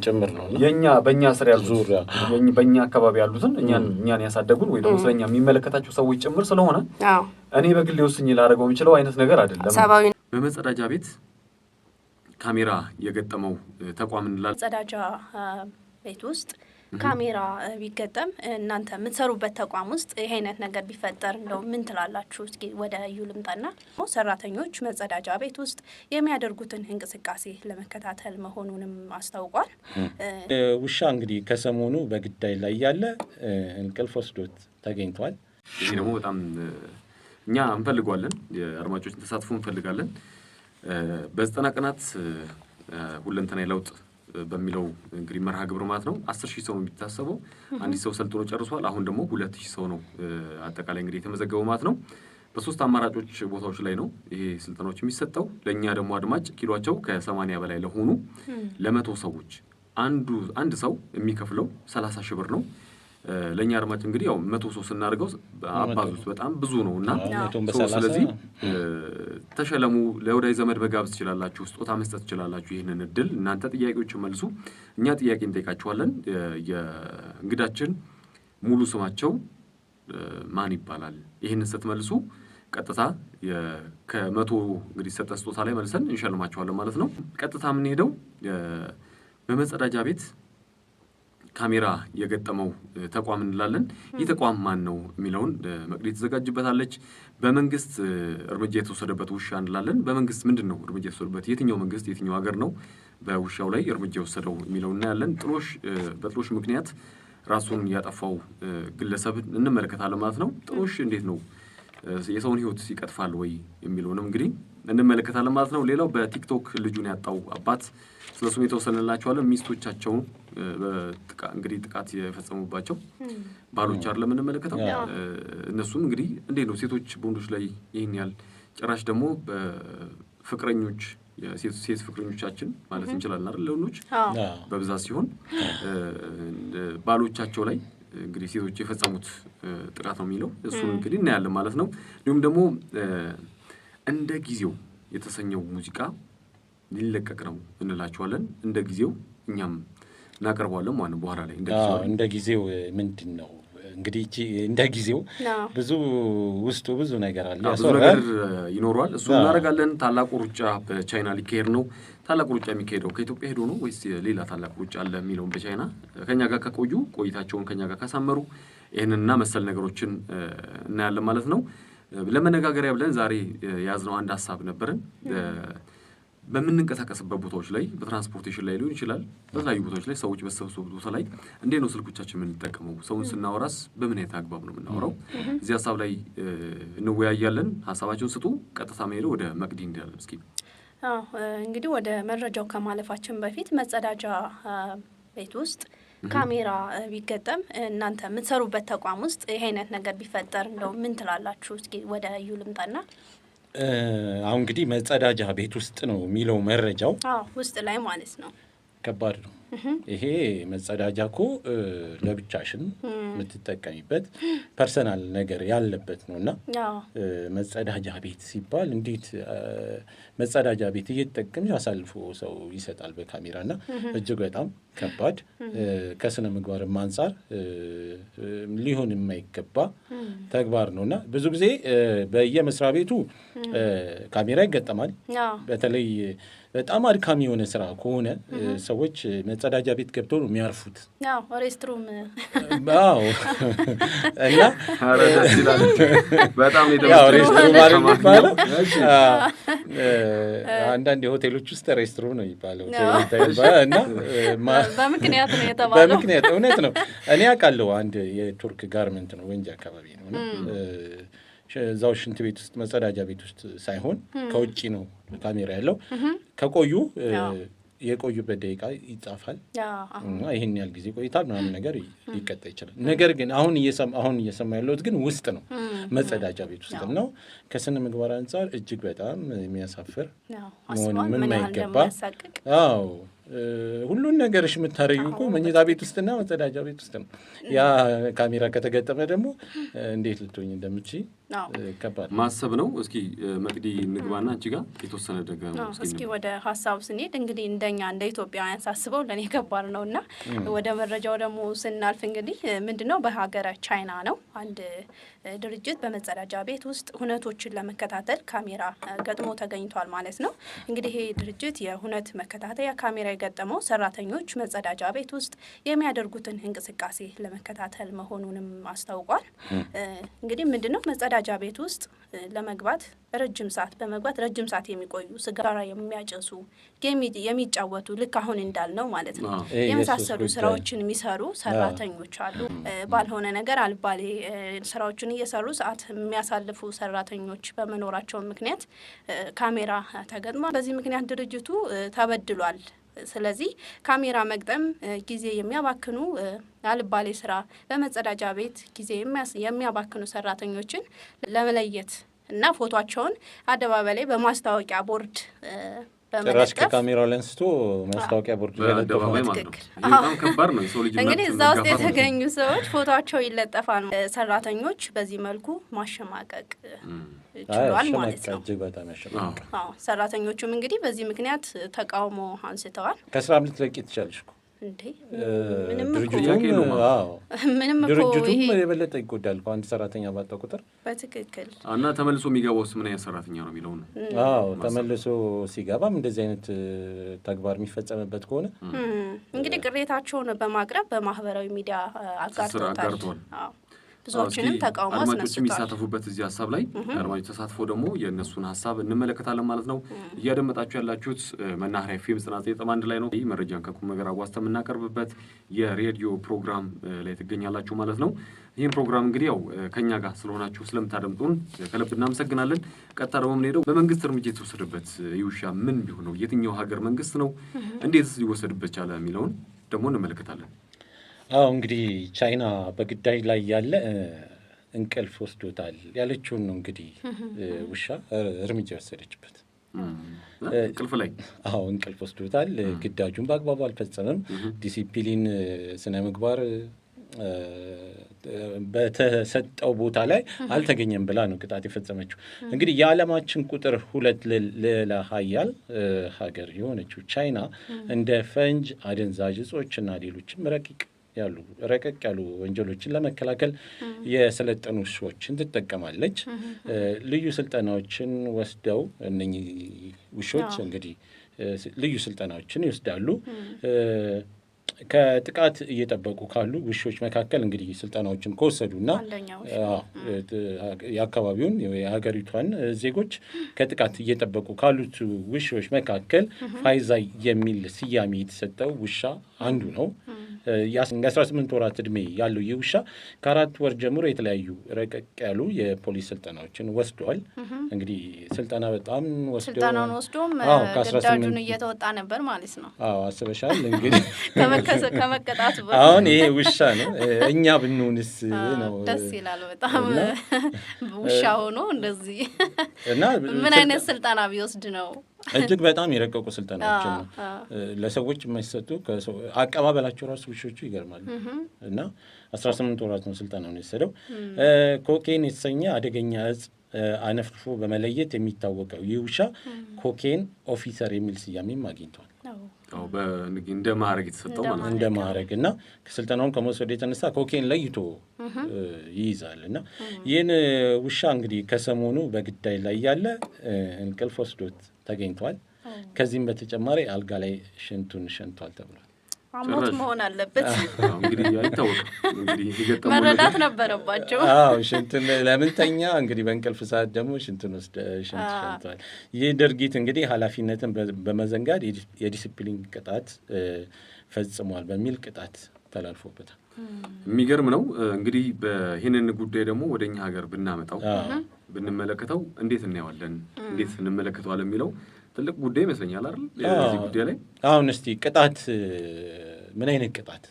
ጨምር ነው የኛ በእኛ ስር ያሉ ዙሪያ በእኛ አካባቢ ያሉትን እኛን ያሳደጉን ወይ ደግሞ ስለኛ የሚመለከታቸው ሰዎች ጭምር ስለሆነ እኔ በግሌ ወስኜ ላደርገው የምችለው አይነት ነገር አይደለም። በመጸዳጃ ቤት ካሜራ የገጠመው ተቋም እንላለን። መጸዳጃ ቤት ውስጥ ካሜራ ቢገጠም እናንተ የምትሰሩበት ተቋም ውስጥ ይሄ አይነት ነገር ቢፈጠር እንደው ምን ትላላችሁ? እስኪ ወደ እዩ ልምጣና ሰራተኞች መጸዳጃ ቤት ውስጥ የሚያደርጉትን እንቅስቃሴ ለመከታተል መሆኑንም አስታውቋል። ውሻ እንግዲህ ከሰሞኑ በግዳይ ላይ ያለ እንቅልፍ ወስዶት ተገኝቷል። ይሄ ደግሞ በጣም እኛ እንፈልጋለን፣ የአድማጮችን ተሳትፎ እንፈልጋለን። በ90 ቀናት ሁለንተናዊ ለውጥ በሚለው እንግዲህ መርሃ ግብር ማለት ነው 10,000 ሰው የሚታሰበው 1,000 ሰው ሰልጥኖ ጨርሷል። አሁን ደግሞ 2,000 ሰው ነው አጠቃላይ እንግዲህ የተመዘገበው ማለት ነው። በሶስት አማራጮች ቦታዎች ላይ ነው ይሄ ስልጠናዎች የሚሰጠው። ለኛ ደግሞ አድማጭ ኪሏቸው ከ80 በላይ ለሆኑ ለ100 ሰዎች አንድ ሰው የሚከፍለው 30,000 ብር ነው። ለኛ አድማጭ እንግዲህ ያው 100 ሰው ስናደርገው አባዙት በጣም ብዙ ነውና ስለዚህ ተሸለሙ፣ ለወዳጅ ዘመድ በጋብዝ ትችላላችሁ፣ ስጦታ መስጠት ትችላላችሁ። ይሄንን እድል እናንተ ጥያቄዎችን መልሱ፣ እኛ ጥያቄ እንጠይቃችኋለን። የእንግዳችን ሙሉ ስማቸው ማን ይባላል? ይሄንን ስትመልሱ ቀጥታ ከ100 እንግዲህ ሰጠ ስጦታ ላይ መልሰን እንሸልማችኋለን ማለት ነው። ቀጥታ የምንሄደው በመጸዳጃ ቤት ካሜራ የገጠመው ተቋም እንላለን። ይህ ተቋም ማን ነው የሚለውን መቅዲ ተዘጋጅበታለች። በመንግስት እርምጃ የተወሰደበት ውሻ እንላለን። በመንግስት ምንድነው እርምጃ የተወሰደበት? የትኛው መንግስት የትኛው ሀገር ነው በውሻው ላይ እርምጃ የወሰደው የሚለውን እናያለን። በጥሎሽ ምክንያት ራሱን ያጠፋው ግለሰብ እንመለከታለን ማለት ነው። ጥሎሽ እንዴት ነው የሰውን ህይወት ይቀጥፋል ወይ የሚለውንም እንግዲህ እንመለከታለን ማለት ነው። ሌላው በቲክቶክ ልጁን ያጣው አባት ስለሱም የተወሰነላቸዋል። ሚስቶቻቸውን እንግዲህ ጥቃት የፈጸሙባቸው ባሎች አይደለም እንመለከተው። እነሱም እንግዲህ እንዴት ነው ሴቶች በወንዶች ላይ ይህን ያህል ጭራሽ ደግሞ በፍቅረኞች ሴት ፍቅረኞቻችን ማለት እንችላለን አይደል? ለወንዶች በብዛት ሲሆን ባሎቻቸው ላይ እንግዲህ ሴቶች የፈጸሙት ጥቃት ነው የሚለው እሱን እንግዲህ እናያለን ማለት ነው። እንዲሁም ደግሞ እንደ ጊዜው የተሰኘው ሙዚቃ ሊለቀቅ ነው እንላችኋለን። እንደ ጊዜው እኛም እናቀርበዋለን ማለት ነው። በኋላ ላይ እንደ ጊዜው ምንድን ነው እንግዲህ እንደ ጊዜው ብዙ ውስጡ ብዙ ነገር አለ፣ ብዙ ነገር ይኖረዋል። እሱ እናደርጋለን። ታላቁ ሩጫ በቻይና ሊካሄድ ነው። ታላቁ ሩጫ የሚካሄደው ከኢትዮጵያ ሄዶ ነው ወይስ ሌላ ታላቁ ሩጫ አለ የሚለውን በቻይና ከኛ ጋር ከቆዩ ቆይታቸውን ከኛ ጋር ካሳመሩ ይህንንና መሰል ነገሮችን እናያለን ማለት ነው። ለመነጋገሪያ ብለን ዛሬ የያዝነው አንድ ሀሳብ ነበረን። በምንንቀሳቀስበት ቦታዎች ላይ በትራንስፖርቴሽን ላይ ሊሆን ይችላል፣ በተለያዩ ቦታዎች ላይ ሰዎች በተሰበሰቡበት ቦታ ላይ እንዴት ነው ስልኮቻችን የምንጠቀመው? ሰውን ስናወራስ በምን አይነት አግባብ ነው የምናወራው? እዚህ ሀሳብ ላይ እንወያያለን። ሀሳባቸውን ስጡ። ቀጥታ መሄደው ወደ መቅዲ እንዲያለን። እስኪ እንግዲህ ወደ መረጃው ከማለፋችን በፊት መጸዳጃ ቤት ውስጥ ካሜራ ቢገጠም እናንተ የምትሰሩበት ተቋም ውስጥ ይሄ አይነት ነገር ቢፈጠር እንደው ምን ትላላችሁ? እስኪ ወደ እዩ ልምጣና አሁን እንግዲህ መጸዳጃ ቤት ውስጥ ነው የሚለው መረጃው ውስጥ ላይ ማለት ነው። ከባድ ነው ይሄ መጸዳጃ እኮ ለብቻሽን የምትጠቀሚበት ፐርሰናል ነገር ያለበት ነውና መጸዳጃ ቤት ሲባል እንዴት መጸዳጃ ቤት እየተጠቀምሽ አሳልፎ ሰው ይሰጣል በካሜራና እጅግ በጣም ከባድ ከስነ ምግባርም አንፃር ሊሆን የማይገባ ተግባር ነውና ብዙ ጊዜ በየመስሪያ ቤቱ ካሜራ ይገጠማል። በተለይ በጣም አድካሚ የሆነ ስራ ከሆነ ሰዎች መጸዳጃ ቤት ገብተው ነው የሚያርፉት። ሬስትሩም እና ደስ ይላል በጣም ሬስትሩም የሚባለው አንዳንድ የሆቴሎች ውስጥ ሬስትሩም ነው የሚባለው እና በምክንያት ነው የተባለው። በምክንያት እውነት ነው። እኔ አውቃለሁ አንድ የቱርክ ጋርመንት ነው ወንጂ አካባቢ ነው እዛው ሽንት ቤት ውስጥ መጸዳጃ ቤት ውስጥ ሳይሆን ከውጪ ነው ካሜራ ያለው። ከቆዩ የቆዩበት ደቂቃ ይጻፋል እና ይሄን ያህል ጊዜ ቆይታል ምናምን ነገር ሊቀጣ ይችላል። ነገር ግን አሁን እየሰማ ያለሁት ግን ውስጥ ነው መጸዳጃ ቤት ውስጥ ነው። ከስነ ምግባር አንፃር እጅግ በጣም የሚያሳፍር መሆን የማይገባ ሁሉን ነገርሽ የምታረጊው እኮ መኝታ ቤት ውስጥና መጸዳጃ ቤት ውስጥ ነው። ያ ካሜራ ከተገጠመ ደግሞ እንዴት ልትሆኝ እንደምትችይ ከባድ ማሰብ ነው። እስኪ መቅዲ ንግባና አንቺ ጋር የተወሰነ ደግሞ እስኪ ወደ ሀሳቡ ስንሄድ እንግዲህ እንደኛ እንደ ኢትዮጵያውያን ሳስበው ለኔ ከባድ ነውና ወደ መረጃው ደግሞ ስናልፍ እንግዲህ ምንድነው በሀገረ ቻይና ነው አንድ ድርጅት በመጸዳጃ ቤት ውስጥ ሁነቶችን ለመከታተል ካሜራ ገጥሞ ተገኝቷል ማለት ነው። እንግዲህ ይሄ ድርጅት የሁነት መከታተያ ካሜራ የገጠመው ሰራተኞች መጸዳጃ ቤት ውስጥ የሚያደርጉትን እንቅስቃሴ ለመከታተል መሆኑንም አስታውቋል። እንግዲህ ምንድነው መጸዳጃ ቤት ውስጥ ለመግባት ረጅም ሰዓት የሚቆዩ ሲጋራ የሚያጨሱ የሚጫወቱ ልክ አሁን እንዳልነው ማለት ነው የመሳሰሉ ስራዎችን የሚሰሩ ሰራተኞች አሉ። ባልሆነ ነገር አልባሌ ስራዎችን እየሰሩ ሰዓት የሚያሳልፉ ሰራተኞች በመኖራቸው ምክንያት ካሜራ ተገጥሟል። በዚህ ምክንያት ድርጅቱ ተበድሏል። ስለዚህ ካሜራ መግጠም ጊዜ የሚያባክኑ አልባሌ ስራ በመጸዳጃ ቤት ጊዜ የሚያባክኑ ሰራተኞችን ለመለየት እና ፎቶቸውን አደባባይ ላይ በማስታወቂያ ቦርድ ጭራሽ ከካሜራው ላይ አንስቶ ማስታወቂያ ቦርድ ላይ አደባባይ ማለት ነው። በጣም ከባድ ነው። ሰው ልጅ እንግዲህ እዛ ውስጥ የተገኙ ሰዎች ፎቶቸው ይለጠፋል። ሰራተኞች በዚህ መልኩ ማሸማቀቅ ችሏል ማለት ነው። እጅግ በጣም ያሸማቀቅ። ሰራተኞቹም እንግዲህ በዚህ ምክንያት ተቃውሞ አንስተዋል። ከስራ ልትለቂ ትችላለሽ እኮ እንዴ ድርጅቱም የበለጠ ይጎዳል አንድ ሰራተኛ ባጣ ቁጥር። በትክክል እና ተመልሶ የሚገባውስ ምን አይነት ሰራተኛ ነው የሚለው ነው። ተመልሶ ሲገባም እንደዚህ አይነት ተግባር የሚፈጸምበት ከሆነ እንግዲህ ቅሬታቸውን በማቅረብ በማህበራዊ ሚዲያ አጋርተዋል። ብዙዎችንም ተቃውሞ አስነስቷል። አድማጮች የሚሳተፉበት እዚህ ሀሳብ ላይ አድማጮች ተሳትፎ ደግሞ የእነሱን ሀሳብ እንመለከታለን ማለት ነው። እያደመጣችሁ ያላችሁት መናኸሪያ ኤፍኤም 99.1 ላይ ነው። ይህ መረጃን ከቁም ነገር አዋስተን የምናቀርብበት የሬዲዮ ፕሮግራም ላይ ትገኛላችሁ ማለት ነው። ይህን ፕሮግራም እንግዲህ ያው ከኛ ጋር ስለሆናችሁ ስለምታደምጡን ከልብ እናመሰግናለን። ቀጥታ ደግሞ የምንሄደው በመንግስት እርምጃ የተወሰደበት ይህ ውሻ ምን ቢሆን ነው፣ የትኛው ሀገር መንግስት ነው፣ እንዴት ሊወሰድበት ቻለ የሚለውን ደግሞ እንመለከታለን። እንግዲህ ቻይና በግዳጅ ላይ ያለ እንቅልፍ ወስዶታል ያለችውን ነው እንግዲህ ውሻ እርምጃ የወሰደችበት። እንቅልፍ ላይ እንቅልፍ ወስዶታል። ግዳጁን በአግባቡ አልፈጸመም። ዲሲፕሊን ስነ ምግባር በተሰጠው ቦታ ላይ አልተገኘም ብላ ነው ቅጣት የፈጸመችው። እንግዲህ የዓለማችን ቁጥር 2 ሌላ ሀያል ሀገር የሆነችው ቻይና እንደ ፈንጅ፣ አደንዛዥ እጾችና ሌሎችም ረቀቅ ያሉ ወንጀሎችን ለመከላከል የሰለጠኑ ውሾችን ትጠቀማለች። ልዩ ስልጠናዎችን ወስደው እነኚህ ውሾች እንግዲህ ልዩ ስልጠናዎችን ይወስዳሉ። ከጥቃት እየጠበቁ ካሉ ውሾች መካከል እንግዲህ ስልጠናዎችን ከወሰዱና የአካባቢውን የሀገሪቷን ዜጎች ከጥቃት እየጠበቁ ካሉት ውሾች መካከል ፋይዛይ የሚል ስያሜ የተሰጠው ውሻ አንዱ ነው። የ18 ወራት ዕድሜ ያለው ይህ ውሻ ከ4 ወር ጀምሮ የተለያዩ ረቀቅ ያሉ የፖሊስ ስልጠናዎችን ወስዷል። እንግዲህ ስልጠና በጣም ስልጠናውን ወስዶም ግዳጁን እየተወጣ ነበር ማለት ነው። አስበሻል እንግዲህ ከመቀጣቱ አሁን ይሄ ውሻ ነው። እኛ ብንሆንስ ነው። ደስ ይላል በጣም ውሻ ሆኖ እንደዚህ እና ምን አይነት ስልጠና ቢወስድ ነው? እጅግ በጣም የረቀቁ ስልጠናዎችን ነው ለሰዎች የማይሰጡ። አቀባበላቸው ራሱ ውሾቹ ይገርማሉ። እና 18 ወራት ነው ስልጠናውን የወሰደው። ኮኬን የተሰኘ አደገኛ እጽ አነፍርፎ በመለየት የሚታወቀው ይህ ውሻ ኮኬን ኦፊሰር የሚል ስያሜም አግኝቷል። እንደ ማዕረግ የተሰጠው ማለት ነው። እንደ ማዕረግ እና ስልጠናውን ከመውሰዱ የተነሳ ኮኬን ለይቶ ይይዛል። እና ይህን ውሻ እንግዲህ ከሰሞኑ በግዳይ ላይ ያለ እንቅልፍ ወስዶት ተገኝቷል። ከዚህም በተጨማሪ አልጋ ላይ ሽንቱን ሸንቷል ተብሏል። አሞት መሆን አለበት እንግዲህ አይታወቅም። እንግዲህ መረዳት ነበረባቸው። ሽንቱን ለምንተኛ እንግዲህ በእንቅልፍ ሰዓት ደግሞ ሽንቱን ሸንቷል። ይህ ድርጊት እንግዲህ ኃላፊነትን በመዘንጋት የዲሲፕሊን ቅጣት ፈጽሟል በሚል ቅጣት ተላልፎበታል። የሚገርም ነው። እንግዲህ ይህንን ጉዳይ ደግሞ ወደ እኛ ሀገር ብናመጣው ብንመለከተው እንዴት እናየዋለን፣ እንዴት እንመለከተዋለን የሚለው ትልቅ ጉዳይ ይመስለኛል አይደል? እዚህ ጉዳይ ላይ አሁን እስቲ ቅጣት ምን አይነት ቅጣት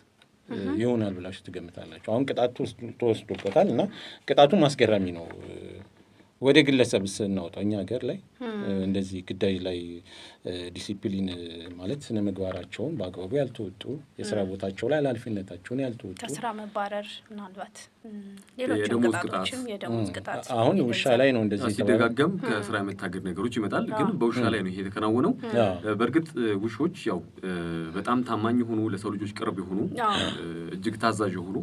ይሆናል ብላችሁ ትገምታላችሁ? አሁን ቅጣቱ ተወስዶበታል እና ቅጣቱም አስገራሚ ነው። ወደ ግለሰብ ስናወጣው እኛ ሀገር ላይ እንደዚህ ግዳጅ ላይ ዲሲፕሊን ማለት ስነ ምግባራቸውን በአግባቡ ያልተወጡ የስራ ቦታቸው ላይ ኃላፊነታቸውን ያልተወጡ ከስራ መባረር ምናልባት ሌሎች ቅጣቶችም የደሞዝ ቅጣት አሁን ውሻ ላይ ነው እንደዚህ ሲደጋገም ከስራ የመታገድ ነገሮች ይመጣል። ግን በውሻ ላይ ነው ይሄ የተከናወነው። በእርግጥ ውሾች ያው በጣም ታማኝ የሆኑ ለሰው ልጆች ቅርብ የሆኑ እጅግ ታዛዥ የሆኑ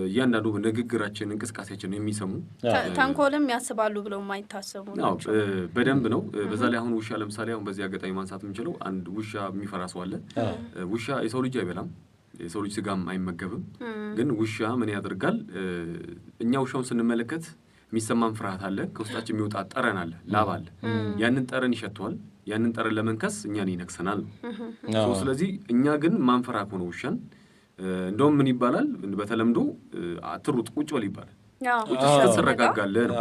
እያንዳንዱ ንግግራችን እንቅስቃሴያችን የሚሰሙ ተንኮልም ያስባሉ ብለው የማይታሰቡ ናቸው። በደንብ ነው። በዛ ላይ አሁን ውሻ ለምሳሌ አሁን በዚህ አጋጣሚ ማንሳት የምንችለው አንድ ውሻ የሚፈራ ሰው አለ። ውሻ የሰው ልጅ አይበላም፣ የሰው ልጅ ስጋም አይመገብም። ግን ውሻ ምን ያደርጋል? እኛ ውሻውን ስንመለከት የሚሰማን ፍርሃት አለ፣ ከውስጣችን የሚወጣ ጠረን አለ፣ ላብ አለ። ያንን ጠረን ይሸተዋል። ያንን ጠረን ለመንከስ እኛን ይነክሰናል ነው። ስለዚህ እኛ ግን ማንፈራ ከሆነ ውሻን እንደውም ምን ይባላል በተለምዶ አትሩጥ ቁጭ በል ይባላል። ተረጋጋለህ ነው።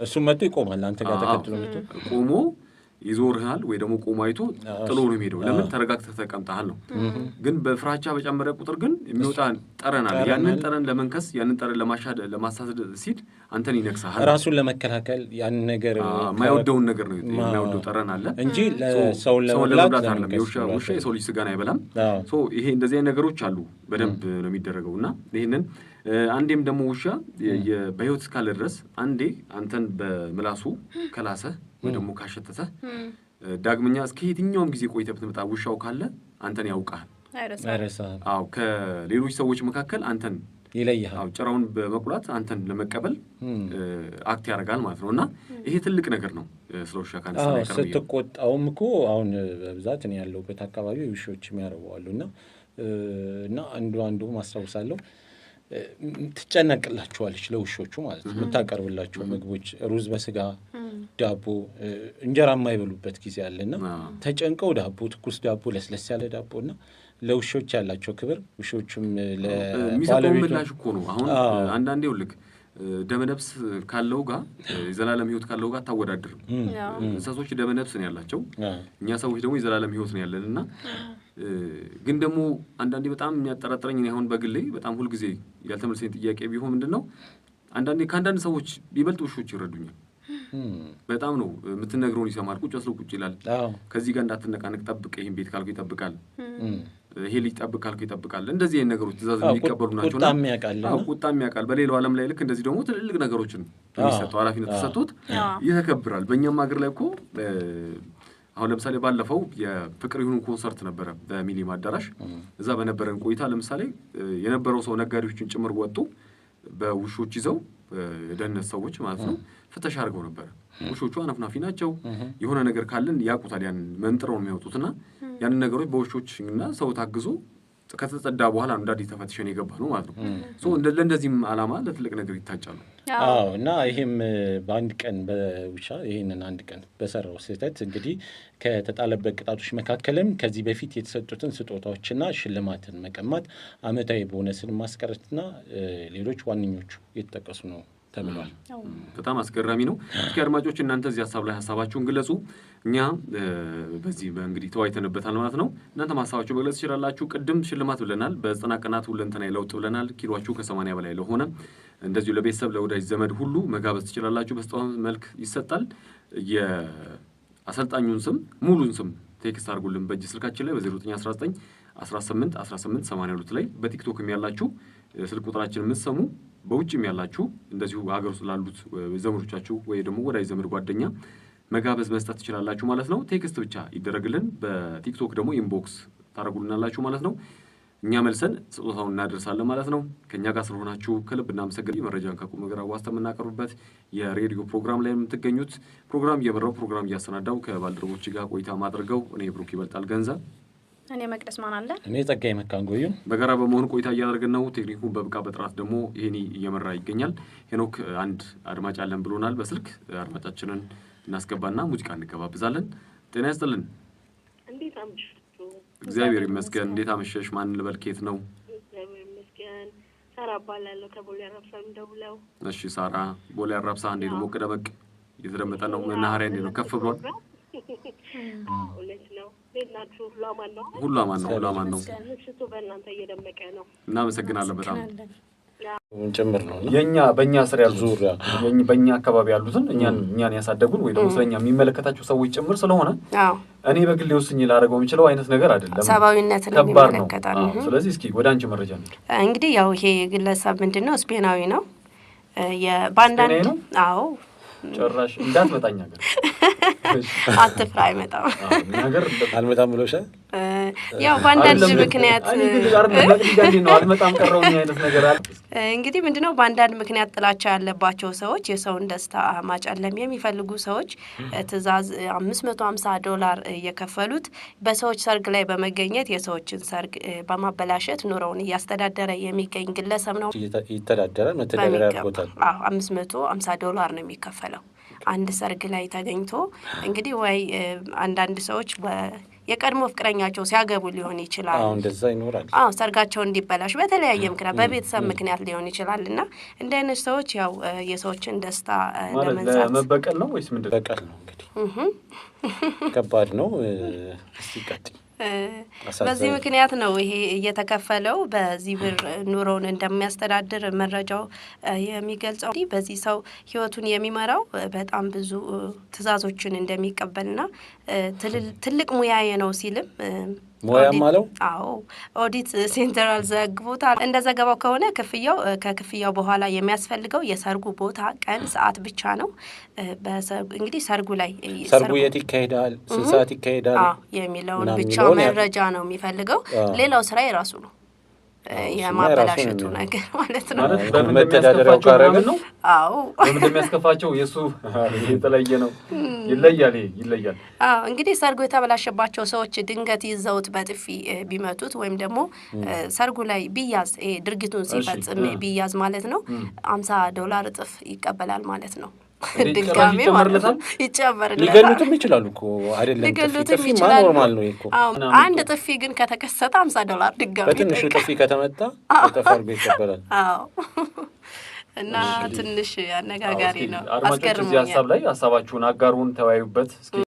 እሱም መጥቶ ይቆማል አንተ ጋር ተከትሎ መጥቶ ቆሞ ይዞርሃል ወይ ደግሞ ቆሞ አይቶ ጥሎ ነው የሚሄደው። ለምን ተረጋግተህ ተቀምጠሃል ነው። ግን በፍራቻ በጨመረ ቁጥር ግን የሚወጣ ጠረን አለ። ያንን ጠረን ለመንከስ ያንን ጠረን ለማሳደድ ሲል አንተን ይነክሳል። ራሱን ለመከላከል ያንን ነገር የማይወደውን ነገር ነው የሚያወደው ጠረን አለ እንጂ ሰውን ለመብላት አይደለም። ውሻ የሰው ልጅ ስጋን አይበላም። ይሄ እንደዚህ አይነት ነገሮች አሉ። በደንብ ነው የሚደረገው እና ይሄንን አንዴም ደግሞ ውሻ በህይወት እስካለ ድረስ አንዴ አንተን በምላሱ ከላሰህ ወይ ደግሞ ካሸተተህ ዳግመኛ እስከ የትኛውም ጊዜ ቆይተህ ብትመጣ ውሻው ካለ አንተን ያውቃል፣ አይረሳም። ከሌሎች ሰዎች መካከል አንተን ይለያል። ጭራውን በመቁላት አንተን ለመቀበል አክት ያደርጋል ማለት ነው። እና ይሄ ትልቅ ነገር ነው። ስለ ውሻ ካነሳ ስትቆጣውም እኮ አሁን በብዛት እኔ ያለሁበት አካባቢ ውሾች የሚያረቡዋሉ እና አንዱ ማስታውሳለሁ ትጨነቅላቸዋለች ለውሾቹ ማለት ነው። የምታቀርብላቸው ምግቦች ሩዝ በስጋ ዳቦ እንጀራ የማይበሉበት ጊዜ አለና ተጨንቀው ዳቦ ትኩስ ዳቦ ለስለስ ያለ ዳቦና ለውሾች ያላቸው ክብር ውሾቹም ለሚሰጠው ምላሽ እኮ ነው። አሁን አንዳንዴ ውልክ ደመነፍስ ካለው ጋር የዘላለም ህይወት ካለው ጋር ታወዳድርም። እንስሳቶች ደመነፍስ ነው ያላቸው፣ እኛ ሰዎች ደግሞ የዘላለም ህይወት ነው ያለንና ግን ደግሞ አንዳንዴ በጣም የሚያጠራጥረኝ አሁን በግሌ በጣም ሁሉ ጊዜ ያልተመለሰኝ ጥያቄ ቢሆን ምንድነው አንዳንዴ ከአንዳንድ ሰዎች ይበልጥ ውሾች ይረዱኛል። በጣም ነው የምትነግረውን ይሰማል። ቁጭ ብሎ ቁጭ ይላል። ከዚህ ጋር እንዳትነቃነቅ ጠብቅ፣ ይሄን ቤት ካልኩ ይጠብቃል፣ ይሄ ልጅ ጠብቅ ካልኩ ይጠብቃል። እንደዚህ አይነት ነገሮች ትእዛዝ የሚቀበሉ ናቸውና ቁጣም ያውቃል። በሌላው ዓለም ላይ ልክ እንደዚህ ደግሞ ትልልቅ ነገሮችን የሚሰጠው ኃላፊነት ተሰጥቶት ይተከብራል። በእኛም ሀገር ላይ እኮ አሁን ለምሳሌ ባለፈው የፍቅር ይሁን ኮንሰርት ነበረ በሚሊኒየም አዳራሽ። እዛ በነበረን ቆይታ ለምሳሌ የነበረው ሰው ነጋዴዎችን ጭምር ወጡ በውሾች ይዘው የደህንነት ሰዎች ማለት ነው ፍተሻ አድርገው ነበር። ውሾቹ አነፍናፊ ናቸው። የሆነ ነገር ካለን ያውቁታል። ያን መንጥረው ነው የሚያወጡትና ያንን ነገሮች በውሾችና ሰው ታግዞ ከተጸዳ በኋላ እንዳዲስ ተፈትሸን የገባ ነው ማለት ነው። ለእንደዚህም ዓላማ ለትልቅ ነገር ይታጫሉ። እና ይሄም በአንድ ቀን በውሻ ይሄንን አንድ ቀን በሰራው ስህተት እንግዲህ ከተጣለበት ቅጣቶች መካከልም ከዚህ በፊት የተሰጡትን ስጦታዎችና ሽልማትን መቀማት፣ አመታዊ ቦነስን ማስቀረትና ሌሎች ዋነኞቹ የተጠቀሱ ነው ተብሏል። በጣም አስገራሚ ነው። እስኪ አድማጮች እናንተ እዚህ ሀሳብ ላይ ሀሳባችሁን ግለጹ። እኛ በዚህ እንግዲህ ተወያይተንበታል ማለት ነው። እናንተ ሀሳባችሁ መግለጽ ትችላላችሁ። ቅድም ሽልማት ብለናል። በ90 ቀናት ሁለንተናዊ ለውጥ ብለናል። ኪሏችሁ ከ80 በላይ ለሆነ እንደዚሁ ለቤተሰብ ለወዳጅ ዘመድ ሁሉ መጋበዝ ትችላላችሁ። በስጦታ መልክ ይሰጣል። የአሰልጣኙን ስም ሙሉን ስም ቴክስት አድርጉልን በእጅ ስልካችን ላይ በ0919 18 18 82 ላይ በቲክቶክም ያላችሁ ስልክ ቁጥራችን የምትሰሙ በውጭም ያላችሁ እንደዚሁ ሀገር ውስጥ ላሉት ዘመዶቻችሁ ወይ ደግሞ ወዳጅ ዘመድ ጓደኛ መጋበዝ መስጠት ትችላላችሁ ማለት ነው። ቴክስት ብቻ ይደረግልን። በቲክቶክ ደግሞ ኢንቦክስ ታደርጉልናላችሁ ማለት ነው። እኛ መልሰን ስጦታውን እናደርሳለን ማለት ነው። ከኛ ጋር ስለሆናችሁ ከልብ እናመሰግናለን። መረጃን ከቁም ነገር አዋስተን የምናቀርብበት የሬዲዮ ፕሮግራም ላይ የምትገኙት ፕሮግራም እየመራው ፕሮግራም እያሰናዳው ከባልደረቦች ጋር ቆይታ ማድረገው እኔ ብሩክ ይበልጣል ገንዘብ፣ እኔ መቅደስ ማን አለ፣ እኔ ጸጋይ መካንጎዩ በጋራ በመሆን ቆይታ እያደረግን ነው። ቴክኒኩን በብቃ በጥራት ደግሞ ይሄኒ እየመራ ይገኛል። ሄኖክ አንድ አድማጭ አለን ብሎናል። በስልክ አድማጫችንን እናስገባና ሙዚቃ እንገባብዛለን። ጤና ይስጥልን። እንዴት አመሸሽ? እግዚአብሔር ይመስገን። እንዴት አመሸሽ? ማን ልበል? ከየት ነው? እግዚአብሔር ይመስገን። ሳራ እባላለሁ ከቦሌ አራብሳ እንደውለው። እሺ ሳራ፣ ቦሌ አራብሳ እንዴት ነው? ሞቅ ደመቅ እየተደመጠ ነው። መናኸሪያ እንዴት ነው? ከፍ ብሏል? እውነት ነው። እንዴት ናችሁ? ሁሉ አማን ነው? ሁሉ አማን ነው። ሁሉ አማን ነው። ምሽቱ በእናንተ እየደመቀ ነው። እናመሰግናለን በጣም። ጭምር ነው የኛ በእኛ ስር ያሉ ዙሪያ በእኛ አካባቢ ያሉትን እኛን ያሳደጉን ወይ ደግሞ ስለኛ የሚመለከታቸው ሰዎች ጭምር ስለሆነ እኔ በግሌ ወስኜ ላደርገው የምችለው አይነት ነገር አይደለም። ሰብአዊነትን የሚመለከታል። ስለዚህ እስኪ ወደ አንቺ መረጃ ነው። እንግዲህ ያው ይሄ ግለሰብ ምንድነው ስፔናዊ ነው። የባንዳንድ ጭራሽ እንዳትመጣኝ ነገር አትፍራ አይመጣም ነገር አልመጣም ብሎሻል። ያው በአንዳንድ ምክንያት አልመጣም ቀረውኝ አይነት ነገር አለ። እንግዲህ ምንድነው በአንዳንድ ምክንያት ጥላቻ ያለባቸው ሰዎች የሰውን ደስታ ማጨለም የሚፈልጉ ሰዎች ትዕዛዝ $550 እየከፈሉት በሰዎች ሰርግ ላይ በመገኘት የሰዎችን ሰርግ በማበላሸት ኑሮውን እያስተዳደረ የሚገኝ ግለሰብ ነው። ይተዳደራል መተዳደሪያ ያርጎታል። $550 ነው የሚከፈለው አንድ ሰርግ ላይ ተገኝቶ። እንግዲህ ወይ አንዳንድ ሰዎች የቀድሞ ፍቅረኛቸው ሲያገቡ ሊሆን ይችላል። እንደዛ ይኖራል። ሰርጋቸው እንዲበላሽ በተለያየ ምክንያት በቤተሰብ ምክንያት ሊሆን ይችላል እና እንደ አይነት ሰዎች ያው የሰዎችን ደስታ ለመንሳት መበቀል ነው ወይስ ምንድነው? በቀል ነው እንግዲህ ከባድ ነው። እስቲ ቀጥይ። በዚህ ምክንያት ነው ይሄ እየተከፈለው በዚህ ብር ኑሮውን እንደሚያስተዳድር መረጃው የሚገልጸው። በዚህ ሰው ህይወቱን የሚመራው በጣም ብዙ ትዕዛዞችን እንደሚቀበልና ትልቅ ሙያዬ ነው ሲልም ሙያም አለው። ኦዲት ሴንትራል ዘግቦታል። እንደ ዘገባው ከሆነ ከክፍያው በኋላ የሚያስፈልገው የሰርጉ ቦታ፣ ቀን፣ ሰዓት ብቻ ነው። እንግዲህ ሰርጉ የት ይካሄዳል፣ ስንት ሰዓት ይካሄዳል የሚለውን ብቻ መረጃ ነው የሚፈልገው። ሌላው ስራ የራሱ ነው የማበላሸቱ ነገር ማለት ነው። በመተዳደሪያው ካረገ ነው። እንደሚያስከፋቸው የሱ የተለየ ነው። ይለያል። እንግዲህ ሰርጉ የተበላሸባቸው ሰዎች ድንገት ይዘውት በጥፊ ቢመቱት ወይም ደግሞ ሰርጉ ላይ ቢያዝ ድርጊቱን ሲፈጽም ቢያዝ ማለት ነው $50 እጥፍ ይቀበላል ማለት ነው። ድጋሜ ማለት ነው ይጨመርለታል። ሊገሉትም ይችላሉ እኮ አይደለም። ሊገሉትም ይችላሉ። ኖርማል ነው እኮ። አንድ ጥፊ ግን ከተከሰተ $50 ድጋሜ። በትንሹ ጥፊ ከተመታ ተፈርጎ ይቀበላል። እና ትንሽ አነጋጋሪ ነው። አድማጮች እዚህ ሀሳብ ላይ ሀሳባችሁን አጋሩን፣ ተወያዩበት።